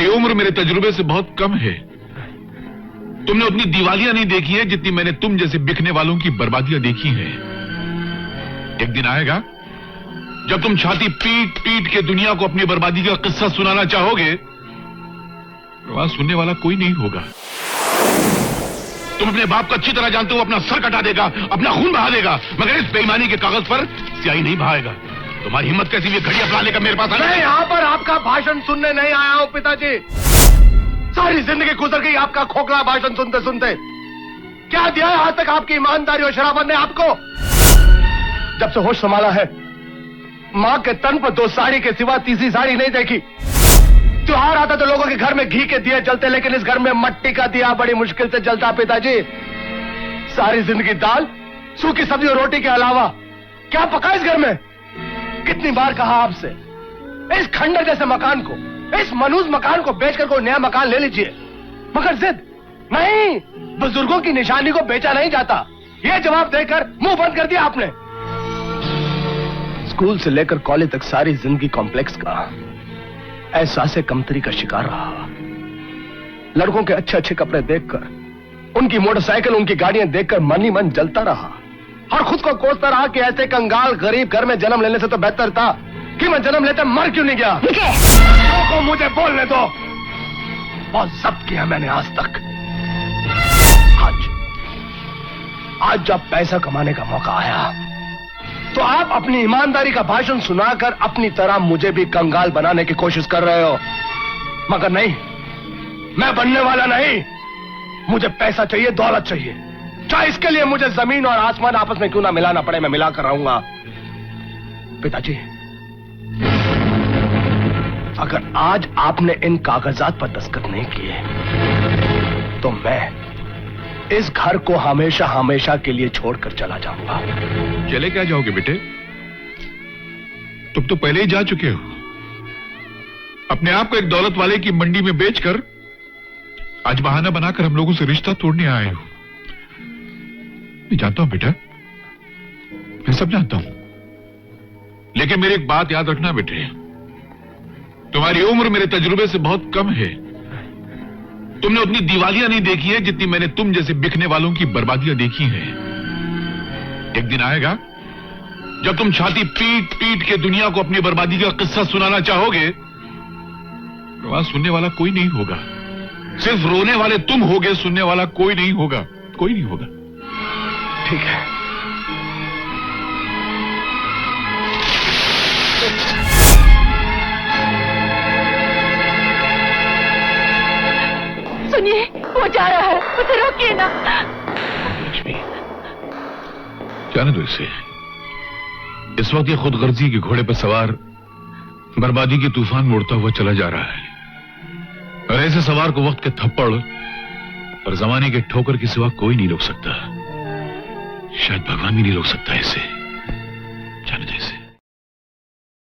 तुम्हारी उम्र मेरे तजुर्बे से बहुत कम है। तुमने उतनी दिवालियां नहीं देखी है जितनी मैंने तुम जैसे बिकने वालों की बर्बादियां देखी हैं। एक दिन आएगा जब तुम छाती पीट पीट के दुनिया को अपनी बर्बादी का किस्सा सुनाना चाहोगे, वहां सुनने वाला कोई नहीं होगा। तुम अपने बाप को अच्छी तरह जानते हो, अपना सर कटा देगा, अपना खून बहा देगा, मगर इस बेईमानी के कागज पर स्याही नहीं बहाएगा। तुम्हारी हिम्मत कैसी भी घड़ी अपना लेकर मेरे पास आना। मैं यहाँ पर आपका भाषण सुनने नहीं आया हूँ पिताजी। सारी जिंदगी गुजर गई आपका खोखला भाषण सुनते सुनते। क्या दिया है आज तक आपकी ईमानदारी और शराफत ने आपको? जब से होश संभाला है, माँ के तन पर 2 साड़ी के सिवा तीसरी साड़ी नहीं देखी। त्योहार आता तो लोगों के घर में घी के दिए जलते, लेकिन इस घर में मट्टी का दिया बड़ी मुश्किल से जलता पिताजी। सारी जिंदगी दाल, सूखी सब्जी और रोटी के अलावा क्या पका इस घर में? कितनी बार कहा आपसे, इस खंडर जैसे मकान को, इस मनूज मकान को बेचकर कोई नया मकान ले लीजिए, मगर जिद नहीं। बुजुर्गों की निशानी को बेचा नहीं जाता, यह जवाब देकर मुंह बंद कर दिया आपने। स्कूल से लेकर कॉलेज तक सारी जिंदगी कॉम्प्लेक्स का, एहसास कमतरी का शिकार रहा। लड़कों के अच्छे अच्छे कपड़े देखकर, उनकी मोटरसाइकिल, उनकी गाड़ियां देखकर मन ही मन जलता रहा और खुद को कोसता रहा कि ऐसे कंगाल गरीब घर में जन्म लेने से तो बेहतर था कि मैं जन्म लेते मर क्यों नहीं गया। को मुझे बोलने दो। बहुत जब्त किया मैंने आज तक। आज जब पैसा कमाने का मौका आया तो आप अपनी ईमानदारी का भाषण सुनाकर अपनी तरह मुझे भी कंगाल बनाने की कोशिश कर रहे हो। मगर नहीं, मैं बनने वाला नहीं। मुझे पैसा चाहिए, दौलत चाहिए, चाहे इसके लिए मुझे जमीन और आसमान आपस में क्यों ना मिलाना पड़े, मैं मिलाकर रहूंगा। पिताजी, अगर आज आपने इन कागजात पर दस्तखत नहीं किए तो मैं इस घर को हमेशा हमेशा के लिए छोड़कर चला जाऊंगा। चले क्या जाओगे बेटे? तुम तो पहले ही जा चुके हो। अपने आप को एक दौलत वाले की मंडी में बेचकर आज बहाना बनाकर हम लोगों से रिश्ता तोड़ने आए हो। मैं जानता हूं बेटा, मैं सब जानता हूं, लेकिन मेरी एक बात याद रखना बेटे, तुम्हारी उम्र मेरे तजुर्बे से बहुत कम है। तुमने उतनी दिवालियां नहीं देखी है जितनी मैंने तुम जैसे बिकने वालों की बर्बादियां देखी हैं। एक दिन आएगा जब तुम छाती पीट पीट के दुनिया को अपनी बर्बादी का किस्सा सुनाना चाहोगे, वहां सुनने वाला कोई नहीं होगा। सिर्फ रोने वाले तुम होगे, सुनने वाला कोई नहीं होगा, कोई नहीं होगा। ठीक है। सुनिए, वो जा रहा है, उसे रोकिए ना। लक्ष्मी, जाने दो इसे। इस वक्त ये खुदगर्जी के घोड़े पर सवार बर्बादी के तूफान में उड़ता हुआ चला जा रहा है, और ऐसे सवार को वक्त के थप्पड़ और जमाने के ठोकर के सिवा कोई नहीं रोक सकता। शायद भगवान भी नहीं रोक सकता इसे।